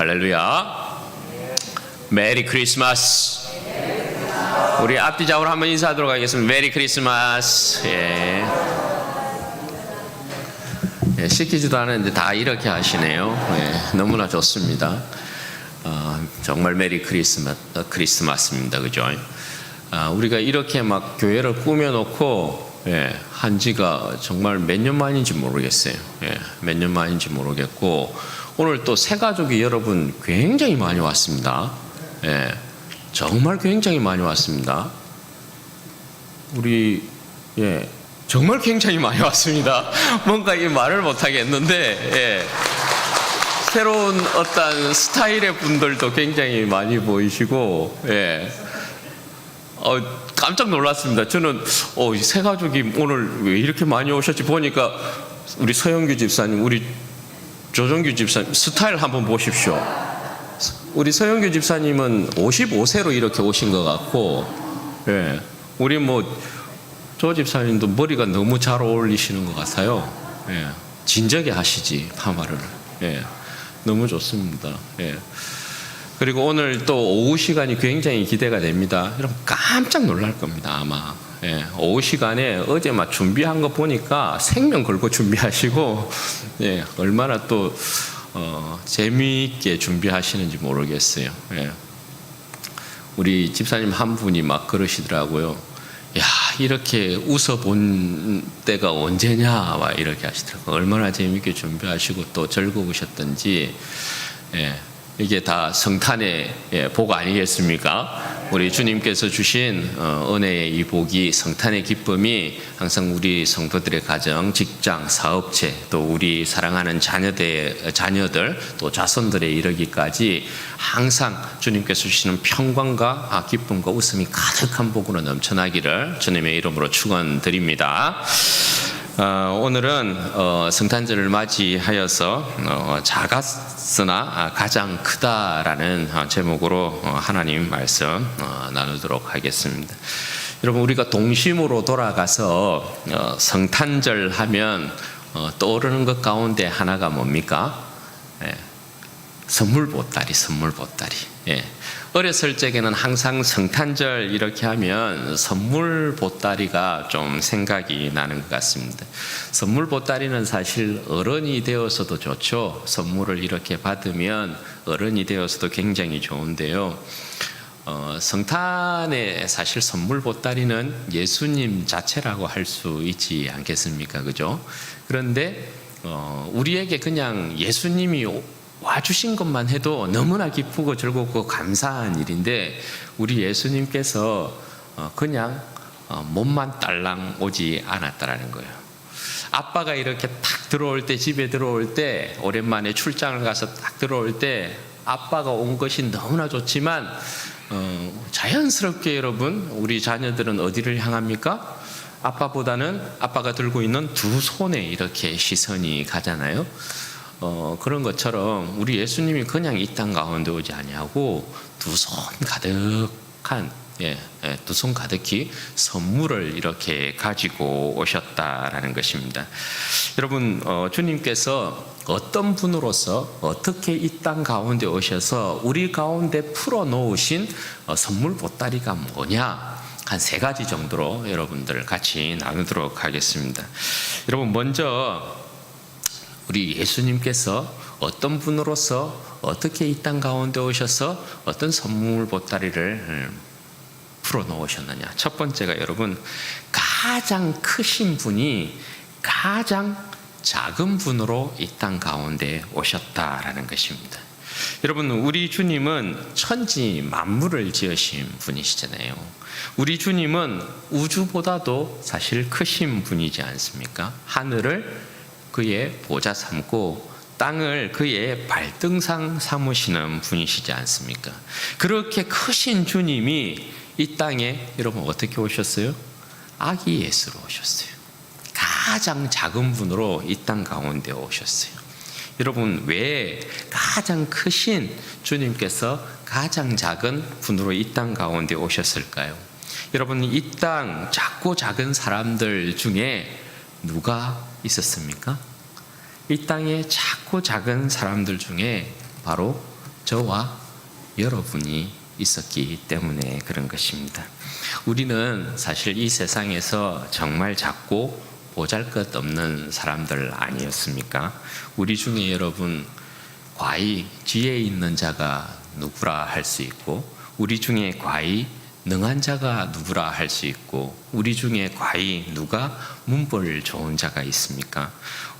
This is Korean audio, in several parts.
할렐루야. 메리 크리스마스. 우리 앞뒤좌우로 한번 인사하도록 하겠습니다. 메리 크리스마스. 시키지도 않았는데 다 이렇게 하시네요. 너무나 좋습니다. 정말 메리 크리스마스입니다. 그죠? 우리가 이렇게 막 교회를 꾸며놓고 한 지가 정말 몇 년 만인지 모르겠어요. 몇 년 만인지 모르겠고, 오늘 또 새 가족이 여러분 굉장히 많이 왔습니다. 정말 굉장히 많이 왔습니다. 우리 정말 굉장히 많이 왔습니다. 뭔가 이 말을 못 하겠는데 새로운 어떤 스타일의 분들도 굉장히 많이 보이시고 깜짝 놀랐습니다. 저는 새 가족이 오늘 왜 이렇게 많이 오셨지 보니까 우리 서영규 집사님, 우리 조정규 집사님 스타일 한번 보십시오. 우리 서영규 집사님은 55세로 이렇게 오신 것 같고, 우리 조 집사님도 머리가 너무 잘 어울리시는 것 같아요. 진작에 하시지 파마를. 너무 좋습니다. 그리고 오늘 또 오후 시간이 굉장히 기대가 됩니다. 여러분 깜짝 놀랄 겁니다 아마. 오후 시간에 어제 막 준비한 거 보니까 생명 걸고 준비하시고 얼마나 또 재미있게 준비하시는지 모르겠어요. 우리 집사님 한 분이 막 그러시더라고요. 야, 이렇게 웃어본 때가 언제냐 막 이렇게 하시더라고요. 얼마나 재미있게 준비하시고 또 즐거우셨던지. 이게 다 성탄의 복 아니겠습니까? 우리 주님께서 주신 은혜의 이 복이, 성탄의 기쁨이 항상 우리 성도들의 가정, 직장, 사업체, 또 우리 사랑하는 자녀들, 또 자손들에 이르기까지 항상 주님께서 주시는 평강과 기쁨과 웃음이 가득한 복으로 넘쳐나기를 주님의 이름으로 축원드립니다. 오늘은 성탄절을 맞이하여서 작았으나 가장 크다라는 제목으로 하나님 말씀 나누도록 하겠습니다. 여러분, 우리가 동심으로 돌아가서 성탄절 하면 떠오르는 것 가운데 하나가 뭡니까? 선물 보따리. 어렸을 적에는 항상 성탄절 이렇게 하면 선물 보따리가 좀 생각이 나는 것 같습니다. 선물 보따리는 사실 어른이 되어서도 좋죠. 선물을 이렇게 받으면 어른이 되어서도 굉장히 좋은데요. 성탄의 사실 선물 보따리는 예수님 자체라고 할 수 있지 않겠습니까? 그죠? 그런데 우리에게 그냥 예수님이 와주신 것만 해도 너무나 기쁘고 즐겁고 감사한 일인데, 우리 예수님께서 그냥 몸만 딸랑 오지 않았다라는 거예요. 아빠가 이렇게 딱 들어올 때, 집에 들어올 때, 오랜만에 출장을 가서 딱 들어올 때 아빠가 온 것이 너무나 좋지만 자연스럽게 여러분, 우리 자녀들은 어디를 향합니까? 아빠보다는 아빠가 들고 있는 두 손에 이렇게 시선이 가잖아요. 그런 것처럼 우리 예수님이 그냥 이 땅 가운데 오지 아니하고 두 손 가득한, 두 손 가득히 선물을 이렇게 가지고 오셨다라는 것입니다. 여러분, 주님께서 어떤 분으로서 어떻게 이 땅 가운데 오셔서 우리 가운데 풀어놓으신 선물 보따리가 뭐냐, 한 3가지 정도로 여러분들 같이 나누도록 하겠습니다. 여러분, 먼저 우리 예수님께서 어떤 분으로서 어떻게 이 땅 가운데 오셔서 어떤 선물 보따리를 풀어놓으셨느냐. 첫 번째가 여러분, 가장 크신 분이 가장 작은 분으로 이 땅 가운데 오셨다라는 것입니다. 여러분, 우리 주님은 천지 만물을 지으신 분이시잖아요. 우리 주님은 우주보다도 사실 크신 분이지 않습니까? 하늘을 그의 보좌 삼고 땅을 그의 발등상 삼으시는 분이시지 않습니까? 그렇게 크신 주님이 이 땅에 여러분 어떻게 오셨어요? 아기 예수로 오셨어요. 가장 작은 분으로 이 땅 가운데 오셨어요. 여러분, 왜 가장 크신 주님께서 가장 작은 분으로 이 땅 가운데 오셨을까요? 여러분, 이 땅 작고 작은 사람들 중에 누가 있었습니까? 이 땅에 작고 작은 사람들 중에 바로 저와 여러분이 있었기 때문에 그런 것입니다. 우리는 사실 이 세상에서 정말 작고 보잘것없는 사람들 아니었습니까? 우리 중에 여러분 과히 지혜 있는 자가 누구라 할 수 있고, 우리 중에 과히 능한 자가 누구라 할 수 있고, 우리 중에 과히 누가 문벌 좋은 자가 있습니까?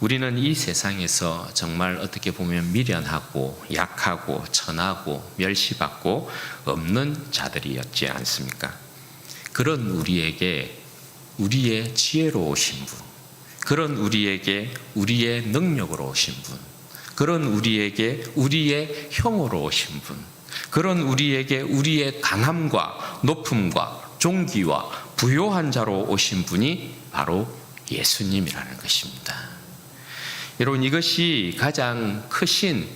우리는 이 세상에서 정말 어떻게 보면 미련하고 약하고 천하고 멸시받고 없는 자들이었지 않습니까? 그런 우리에게 우리의 지혜로 오신 분, 그런 우리에게 우리의 능력으로 오신 분, 그런 우리에게 우리의 형으로 오신 분, 그런 우리에게 우리의 강함과 높음과 존귀와 부요한 자로 오신 분이 바로 예수님이라는 것입니다. 여러분, 이것이 가장 크신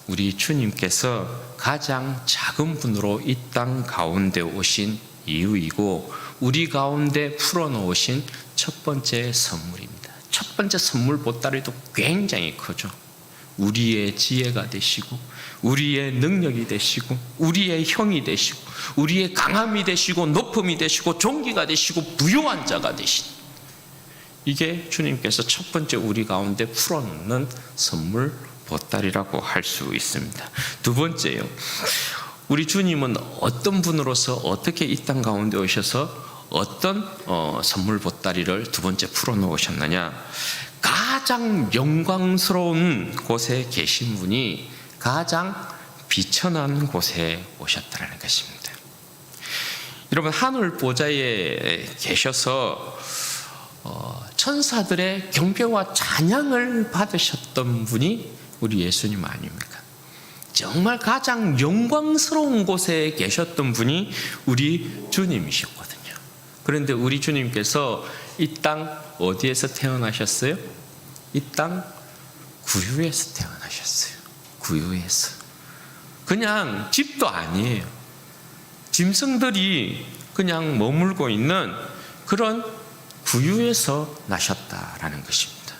우리 주님께서 가장 작은 분으로 이 땅 가운데 오신 이유이고, 우리 가운데 풀어놓으신 첫 번째 선물입니다. 첫 번째 선물 보따리도 굉장히 크죠. 우리의 지혜가 되시고, 우리의 능력이 되시고, 우리의 형이 되시고, 우리의 강함이 되시고, 높음이 되시고, 존귀가 되시고, 부요한 자가 되신, 이게 주님께서 첫 번째 우리 가운데 풀어놓는 선물 보따리라고 할 수 있습니다. 두 번째요, 우리 주님은 어떤 분으로서 어떻게 이 땅 가운데 오셔서 어떤 선물 보따리를 두 번째 풀어놓으셨느냐? 가장 영광스러운 곳에 계신 분이 가장 비천한 곳에 오셨다는 것입니다. 여러분, 하늘 보좌에 계셔서 천사들의 경배와 찬양을 받으셨던 분이 우리 예수님 아닙니까? 정말 가장 영광스러운 곳에 계셨던 분이 우리 주님이셨거든요. 그런데 우리 주님께서 이 땅 어디에서 태어나셨어요? 이 땅 구유에서 태어나셨어요. 구유에서. 그냥 집도 아니에요. 짐승들이 그냥 머물고 있는 그런 구유에서 나셨다라는 것입니다.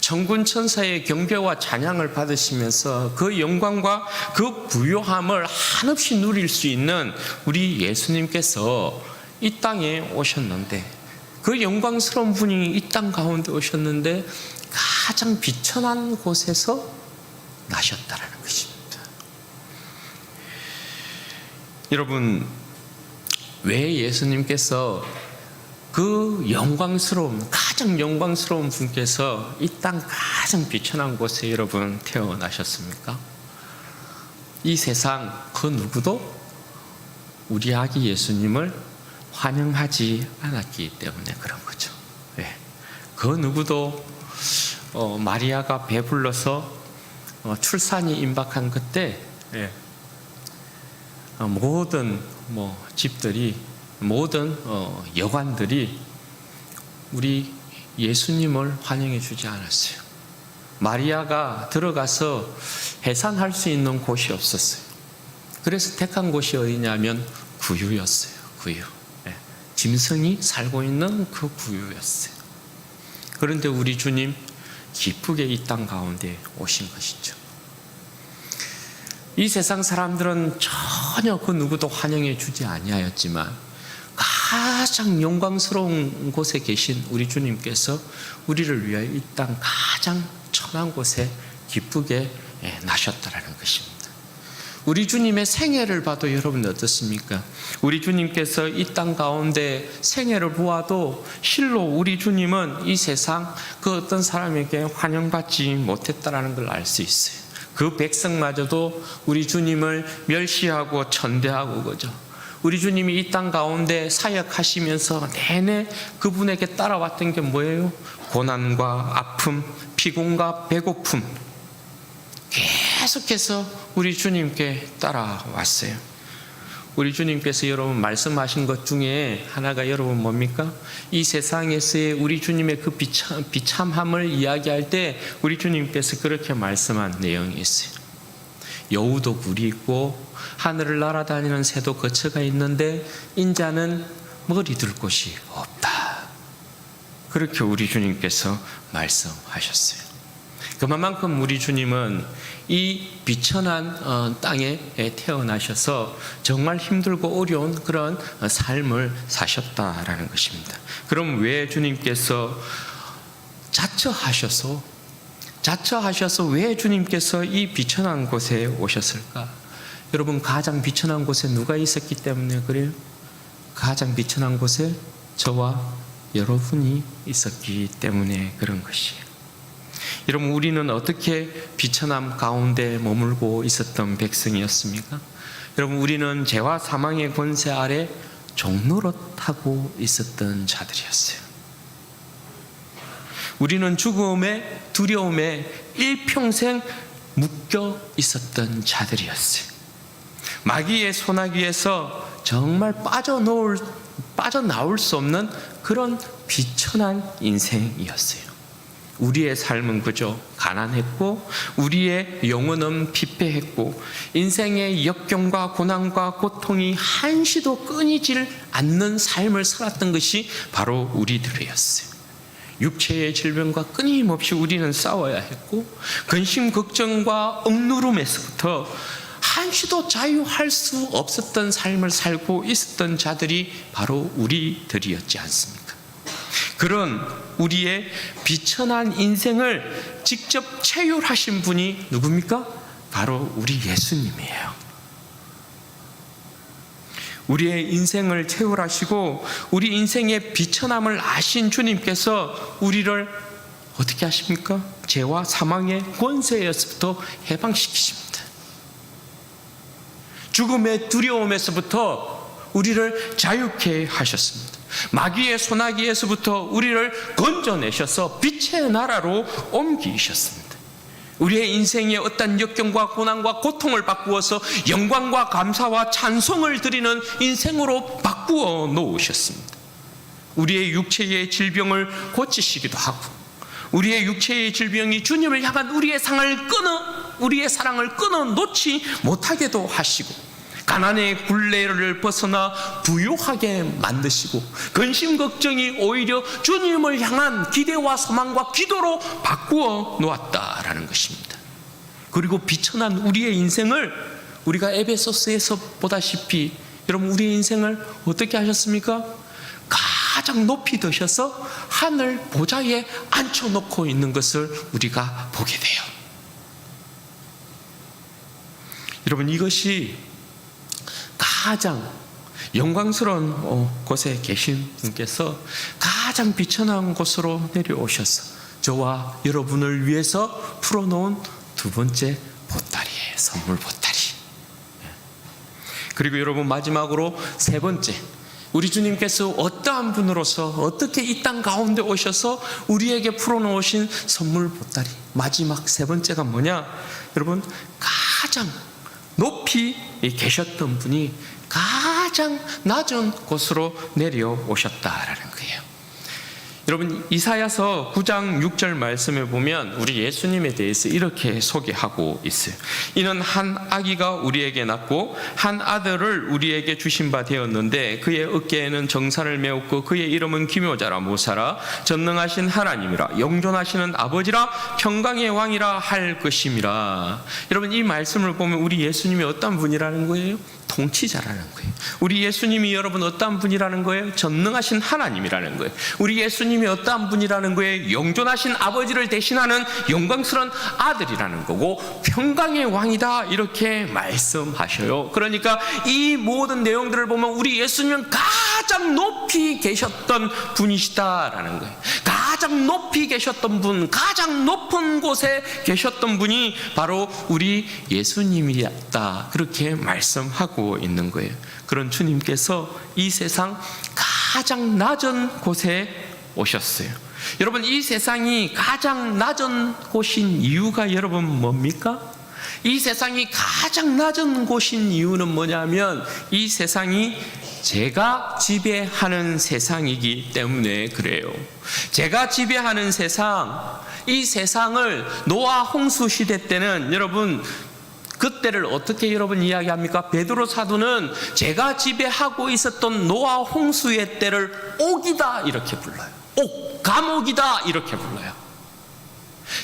천군 천사의 경배와 찬양을 받으시면서 그 영광과 그 부요함을 한없이 누릴 수 있는 우리 예수님께서 이 땅에 오셨는데, 그 영광스러운 분이 이 땅 가운데 오셨는데 가장 비천한 곳에서 나셨다라는 것입니다. 여러분, 왜 예수님께서 그 영광스러운, 가장 영광스러운 분께서 이 땅 가장 비천한 곳에 여러분 태어나셨습니까? 이 세상 그 누구도 우리 아기 예수님을 환영하지 않았기 때문에 그런 거죠. 네. 그 누구도 마리아가 배불러서 출산이 임박한 그때 모든 집들이, 모든 여관들이 우리 예수님을 환영해 주지 않았어요. 마리아가 들어가서 해산할 수 있는 곳이 없었어요. 그래서 택한 곳이 어디냐면 구유였어요. 구유. 짐승이 살고 있는 그 구유였어요. 그런데 우리 주님 기쁘게 이 땅 가운데 오신 것이죠. 이 세상 사람들은 전혀 그 누구도 환영해 주지 아니하였지만 가장 영광스러운 곳에 계신 우리 주님께서 우리를 위하여 이 땅 가장 천한 곳에 기쁘게 나셨다라는 것입니다. 우리 주님의 생애를 봐도 여러분 어떻습니까? 우리 주님께서 이 땅 가운데 생애를 보아도 실로 우리 주님은 이 세상 그 어떤 사람에게 환영받지 못했다라는 걸 알 수 있어요. 그 백성마저도 우리 주님을 멸시하고 천대하고 그죠. 우리 주님이 이 땅 가운데 사역하시면서 내내 그분에게 따라왔던 게 뭐예요? 고난과 아픔, 피곤과 배고픔, 계속해서 우리 주님께 따라왔어요. 우리 주님께서 여러분 말씀하신 것 중에 하나가 여러분 뭡니까? 이 세상에서의 우리 주님의 그 비참함을 이야기할 때 우리 주님께서 그렇게 말씀한 내용이 있어요. 여우도 굴이 있고 하늘을 날아다니는 새도 거처가 있는데 인자는 머리 둘 곳이 없다. 그렇게 우리 주님께서 말씀하셨어요. 그만큼 우리 주님은 이 비천한 땅에 태어나셔서 정말 힘들고 어려운 그런 삶을 사셨다라는 것입니다. 그럼 왜 주님께서 자처하셔서 왜 주님께서 이 비천한 곳에 오셨을까? 여러분, 가장 비천한 곳에 누가 있었기 때문에 그래요? 가장 비천한 곳에 저와 여러분이 있었기 때문에 그런 것이에요. 여러분, 우리는 어떻게 비천함 가운데 머물고 있었던 백성이었습니까? 여러분, 우리는 죄와 사망의 권세 아래 종노릇하고 있었던 자들이었어요. 우리는 죽음의 두려움에 일평생 묶여 있었던 자들이었어요. 마귀의 소나기에서 정말 빠져나올 수 없는 그런 비천한 인생이었어요. 우리의 삶은 그저 가난했고, 우리의 영혼은 피폐했고, 인생의 역경과 고난과 고통이 한시도 끊이질 않는 삶을 살았던 것이 바로 우리들이었어요. 육체의 질병과 끊임없이 우리는 싸워야 했고, 근심 걱정과 억누름에서부터 한시도 자유할 수 없었던 삶을 살고 있었던 자들이 바로 우리들이었지 않습니까? 그런 우리의 비천한 인생을 직접 체휼하신 분이 누굽니까? 바로 우리 예수님이에요. 우리의 인생을 체휼하시고 우리 인생의 비천함을 아신 주님께서 우리를 어떻게 하십니까? 죄와 사망의 권세에서부터 해방시키십니다. 죽음의 두려움에서부터 우리를 자유케 하셨습니다. 마귀의 소나기에서부터 우리를 건져내셔서 빛의 나라로 옮기셨습니다. 우리의 인생의 어떤 역경과 고난과 고통을 바꾸어서 영광과 감사와 찬송을 드리는 인생으로 바꾸어 놓으셨습니다. 우리의 육체의 질병을 고치시기도 하고, 우리의 육체의 질병이 주님을 향한 우리의 사랑을 끊어 놓지 못하게도 하시고, 가난의 굴레를 벗어나 부유하게 만드시고, 근심 걱정이 오히려 주님을 향한 기대와 소망과 기도로 바꾸어 놓았다라는 것입니다. 그리고 비천한 우리의 인생을 우리가 에베소서에서 보다시피, 여러분, 우리의 인생을 어떻게 하셨습니까? 가장 높이 드셔서 하늘 보좌에 앉혀놓고 있는 것을 우리가 보게 돼요. 여러분, 이것이 가장 영광스러운 곳에 계신 분께서 가장 비천한 곳으로 내려오셔서 저와 여러분을 위해서 풀어놓은 두 번째 보따리예요. 선물 보따리. 그리고 여러분, 마지막으로 세 번째, 우리 주님께서 어떠한 분으로서 어떻게 이 땅 가운데 오셔서 우리에게 풀어놓으신 선물 보따리, 마지막 세 번째가 뭐냐? 여러분, 가장 높이 계셨던 분이 가장 낮은 곳으로 내려오셨다라는 거예요. 여러분, 이사야서 9장 6절 말씀에 보면 우리 예수님에 대해서 이렇게 소개하고 있어요. 이는 한 아기가 우리에게 낳고 한 아들을 우리에게 주신 바 되었는데 그의 어깨에는 정사를 메었고 그의 이름은 기묘자라 모사라 전능하신 하나님이라 영존하시는 아버지라 평강의 왕이라 할 것임이라. 여러분, 이 말씀을 보면 우리 예수님이 어떤 분이라는 거예요? 통치자라는 거예요. 우리 예수님이 여러분 어떠한 분이라는 거예요? 전능하신 하나님이라는 거예요. 우리 예수님이 어떠한 분이라는 거예요? 영존하신 아버지를 대신하는 영광스러운 아들이라는 거고 평강의 왕이다, 이렇게 말씀하셔요. 그러니까 이 모든 내용들을 보면 우리 예수님은 가장 높이 계셨던 분이시다라는 거예요. 가장 높이 계셨던 분, 가장 높은 곳에 계셨던 분이 바로 우리 예수님이었다, 그렇게 말씀하고 있는 거예요. 그런 주님께서 이 세상 가장 낮은 곳에 오셨어요. 여러분, 이 세상이 가장 낮은 곳인 이유가 여러분 뭡니까? 이 세상이 가장 낮은 곳인 이유는 뭐냐면 이 세상이 제가 지배하는 세상이기 때문에 그래요. 제가 지배하는 세상, 이 세상을 노아 홍수 시대 때는 여러분 그때를 어떻게 여러분 이야기합니까? 베드로 사도는 제가 지배하고 있었던 노아 홍수의 때를 옥이다 이렇게 불러요. 옥, 감옥이다 이렇게 불러요.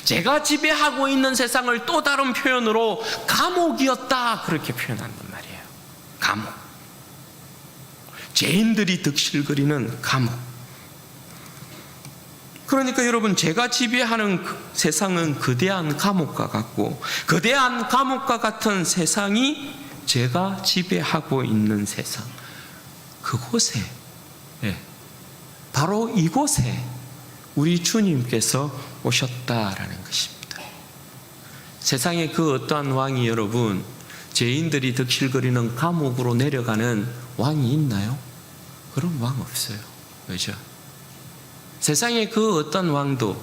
제가 지배하고 있는 세상을 또 다른 표현으로 감옥이었다, 그렇게 표현한단 말이에요. 감옥. 죄인들이 득실거리는 감옥. 그러니까 여러분, 제가 지배하는 세상은 거대한 감옥과 같고, 거대한 감옥과 같은 세상이 제가 지배하고 있는 세상, 그곳에, 바로 이곳에 우리 주님께서 오셨다라는 것입니다. 세상에 그 어떠한 왕이 여러분, 죄인들이 득실거리는 감옥으로 내려가는 왕이 있나요? 그런 왕 없어요. 그렇죠? 세상에 그 어떤 왕도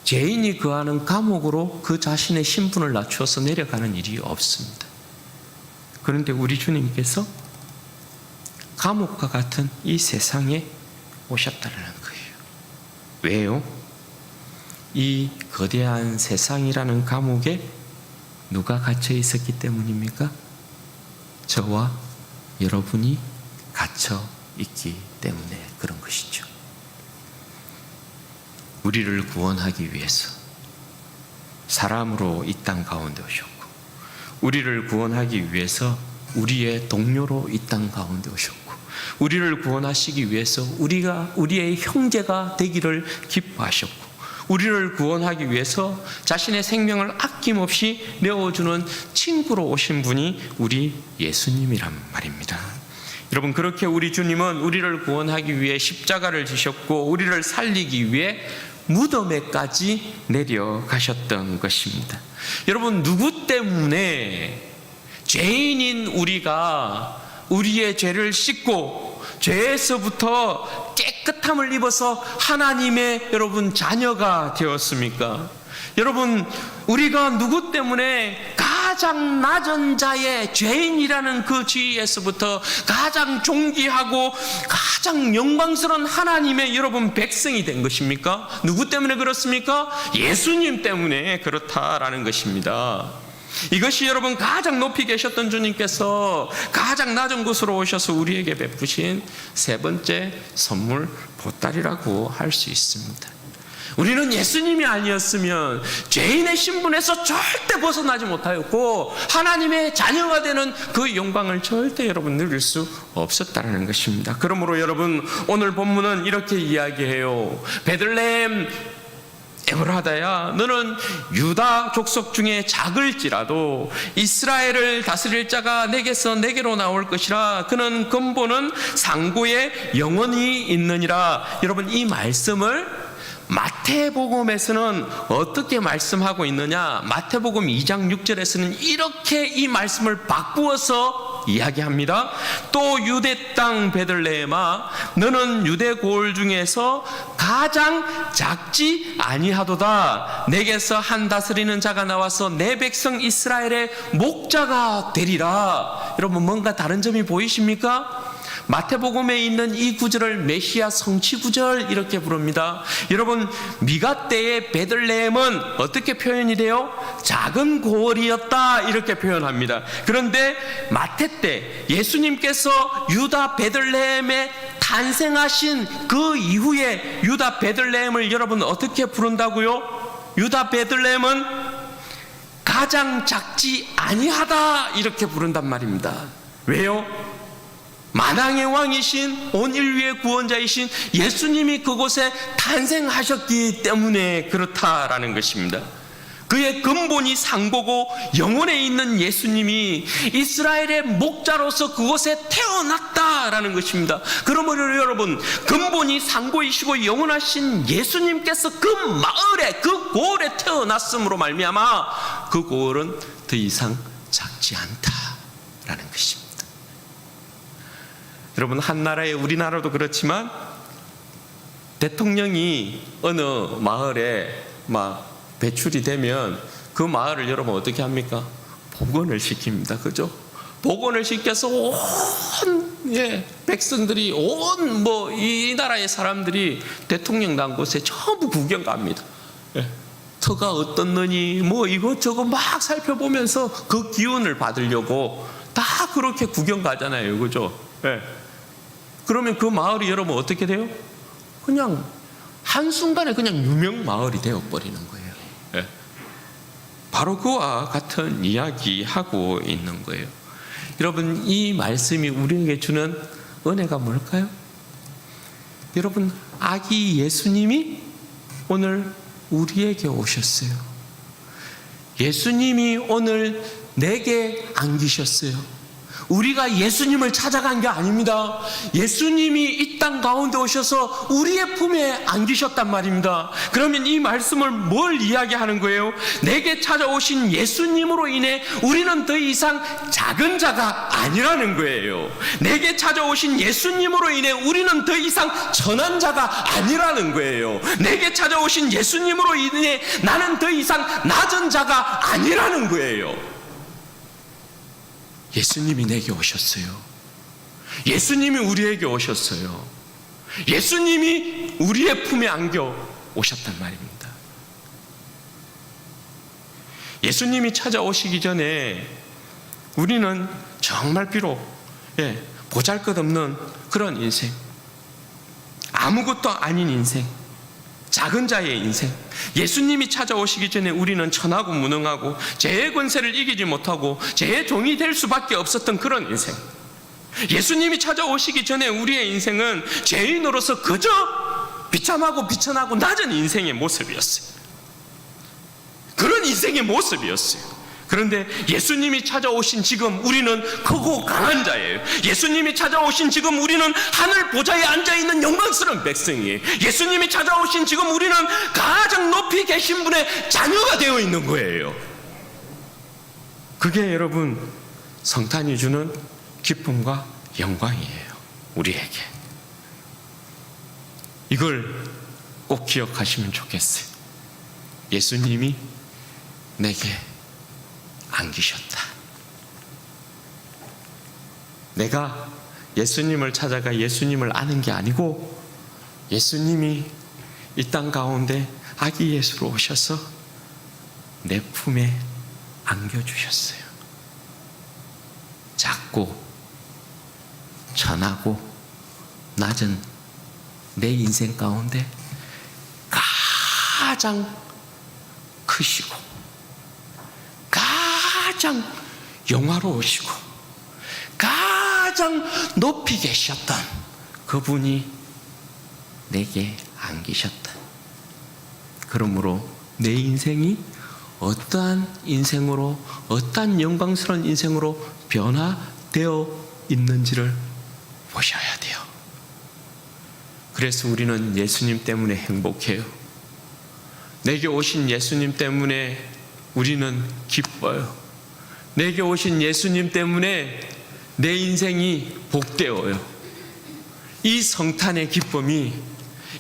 죄인이 거하는 감옥으로 그 자신의 신분을 낮추어서 내려가는 일이 없습니다. 그런데 우리 주님께서 감옥과 같은 이 세상에 오셨다는 거예요. 왜요? 이 거대한 세상이라는 감옥에 누가 갇혀 있었기 때문입니까? 저와 여러분이 갇혀 있기 때문에 그런 것이죠. 우리를 구원하기 위해서 사람으로 이 땅 가운데 오셨고, 우리를 구원하기 위해서 우리의 동료로 이 땅 가운데 오셨고, 우리를 구원하시기 위해서 우리의 형제가 되기를 기뻐하셨고, 우리를 구원하기 위해서 자신의 생명을 아낌없이 내어주는 친구로 오신 분이 우리 예수님이란 말입니다. 여러분, 그렇게 우리 주님은 우리를 구원하기 위해 십자가를 지셨고, 우리를 살리기 위해 무덤에까지 내려가셨던 것입니다. 여러분, 누구 때문에 죄인인 우리가 우리의 죄를 씻고 죄에서부터 깨끗함을 입어서 하나님의 여러분 자녀가 되었습니까? 여러분, 우리가 누구 때문에 가장 낮은 자의 죄인이라는 그 지위에서부터 가장 존귀하고 가장 영광스러운 하나님의 여러분 백성이 된 것입니까? 누구 때문에 그렇습니까? 예수님 때문에 그렇다라는 것입니다. 이것이 여러분 가장 높이 계셨던 주님께서 가장 낮은 곳으로 오셔서 우리에게 베푸신 세 번째 선물, 보따리라고 할 수 있습니다. 우리는 예수님이 아니었으면 죄인의 신분에서 절대 벗어나지 못하였고, 하나님의 자녀가 되는 그 영광을 절대 여러분 누릴 수 없었다는 것입니다. 그러므로 여러분, 오늘 본문은 이렇게 이야기해요. 베들레헴 에브라다야, 너는 유다 족속 중에 작을지라도 이스라엘을 다스릴 자가 내게로 나올 것이라. 그는 근본은 상고에 영원히 있느니라. 여러분, 이 말씀을 마태복음에서는 어떻게 말씀하고 있느냐? 마태복음 2장 6절에서는 이렇게 이 말씀을 바꾸어서 이야기합니다. 또 유대 땅 베들레헴아, 너는 유대 고을 중에서 가장 작지 아니하도다. 내게서 한 다스리는 자가 나와서 내 백성 이스라엘의 목자가 되리라. 여러분, 뭔가 다른 점이 보이십니까? 마태복음에 있는 이 구절을 메시아 성취 구절 이렇게 부릅니다. 여러분, 미가 때의 베들레헴은 어떻게 표현이 돼요? 작은 고을이었다, 이렇게 표현합니다. 그런데 마태 때 예수님께서 유다 베들레헴에 탄생하신 그 이후에 유다 베들레헴을 여러분 어떻게 부른다고요? 유다 베들레헴은 가장 작지 아니하다, 이렇게 부른단 말입니다. 왜요? 만왕의 왕이신 온 인류의 구원자이신 예수님이 그곳에 탄생하셨기 때문에 그렇다라는 것입니다. 그의 근본이 상고고 영원에 있는 예수님이 이스라엘의 목자로서 그곳에 태어났다라는 것입니다. 그러므로 여러분, 근본이 상고이시고 영원하신 예수님께서 그 마을에, 그 고을에 태어났음으로 말미암아 그 고을은 더 이상 작지 않다라는 것입니다. 여러분, 한 나라의, 우리나라도 그렇지만 대통령이 어느 마을에 배출이 되면 그 마을을 여러분 어떻게 합니까? 복원을 시킵니다. 그죠? 복원을 시켜서 온 백성들이, 온 이 나라의 사람들이 대통령 난 곳에 전부 구경 갑니다. 터가 어떻느니 이것저것 막 살펴보면서 그 기운을 받으려고 다 그렇게 구경 가잖아요. 그죠? 그러면 그 마을이 여러분 어떻게 돼요? 그냥 한순간에 그냥 유명 마을이 되어버리는 거예요. 예. 바로 그와 같은 이야기하고 있는 거예요. 여러분, 이 말씀이 우리에게 주는 은혜가 뭘까요? 여러분, 아기 예수님이 오늘 우리에게 오셨어요. 예수님이 오늘 내게 안기셨어요. 우리가 예수님을 찾아간 게 아닙니다. 예수님이 이 땅 가운데 오셔서 우리의 품에 안기셨단 말입니다. 그러면 이 말씀을 뭘 이야기하는 거예요? 내게 찾아오신 예수님으로 인해 우리는 더 이상 작은 자가 아니라는 거예요. 내게 찾아오신 예수님으로 인해 우리는 더 이상 천한 자가 아니라는 거예요. 내게 찾아오신 예수님으로 인해 나는 더 이상 낮은 자가 아니라는 거예요. 예수님이 내게 오셨어요. 예수님이 우리에게 오셨어요. 예수님이 우리의 품에 안겨 오셨단 말입니다. 예수님이 찾아오시기 전에 우리는 정말 비록 보잘것없는 그런 인생, 아무것도 아닌 인생, 작은 자의 인생, 예수님이 찾아오시기 전에 우리는 천하고 무능하고 죄의 권세를 이기지 못하고 죄의 종이 될 수밖에 없었던 그런 인생, 예수님이 찾아오시기 전에 우리의 인생은 죄인으로서 그저 비참하고 비천하고 낮은 인생의 모습이었어요. 그런 인생의 모습이었어요. 그런데 예수님이 찾아오신 지금 우리는 크고 강한 자예요. 예수님이 찾아오신 지금 우리는 하늘 보좌에 앉아있는 영광스러운 백성이에요. 예수님이 찾아오신 지금 우리는 가장 높이 계신 분의 자녀가 되어 있는 거예요. 그게 여러분 성탄이 주는 기쁨과 영광이에요. 우리에게 이걸 꼭 기억하시면 좋겠어요. 예수님이 내게 안기셨다. 내가 예수님을 찾아가 예수님을 아는 게 아니고 예수님이 이 땅 가운데 아기 예수로 오셔서 내 품에 안겨주셨어요. 작고 천하고 낮은 내 인생 가운데 가장 크시고 가장 영화로우시고 가장 높이 계셨던 그분이 내게 안기셨다. 그러므로 내 인생이 어떠한 인생으로, 어떠한 영광스러운 인생으로 변화되어 있는지를 보셔야 돼요. 그래서 우리는 예수님 때문에 행복해요. 내게 오신 예수님 때문에 우리는 기뻐요. 내게 오신 예수님 때문에 내 인생이 복되어요. 이 성탄의 기쁨이,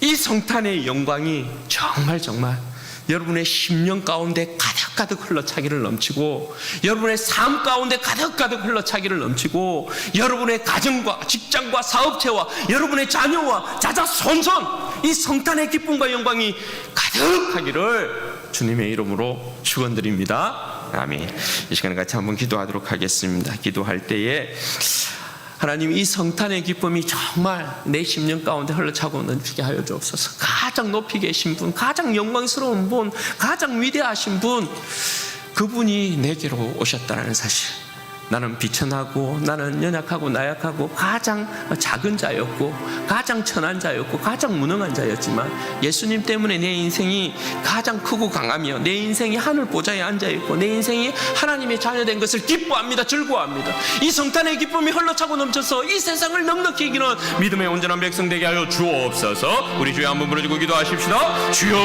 이 성탄의 영광이 정말 여러분의 심령 가운데 가득가득 흘러차기를 넘치고, 여러분의 삶 가운데 가득가득 흘러차기를 넘치고, 여러분의 가정과 직장과 사업체와 여러분의 자녀와 자자손손 이 성탄의 기쁨과 영광이 가득하기를 주님의 이름으로 축원드립니다. 아멘. 이 시간에 같이 한번 기도하도록 하겠습니다. 기도할 때에 하나님, 이 성탄의 기쁨이 정말 내 심령 가운데 흘러차고 넘치게 하여 주옵소서. 가장 높이 계신 분, 가장 영광스러운 분, 가장 위대하신 분, 그분이 내게로 오셨다는 사실, 나는 비천하고 나는 연약하고 나약하고 가장 작은 자였고 가장 천한 자였고 가장 무능한 자였지만 예수님 때문에 내 인생이 가장 크고 강하며 내 인생이 하늘 보좌에 앉아있고 내 인생이 하나님의 자녀된 것을 기뻐합니다. 즐거워합니다. 이 성탄의 기쁨이 흘러차고 넘쳐서 이 세상을 넉넉히 이기는 믿음의 온전한 백성 되게 하여 주옵소서. 우리 주여 한번 부르짖고 기도하십시다. 주여.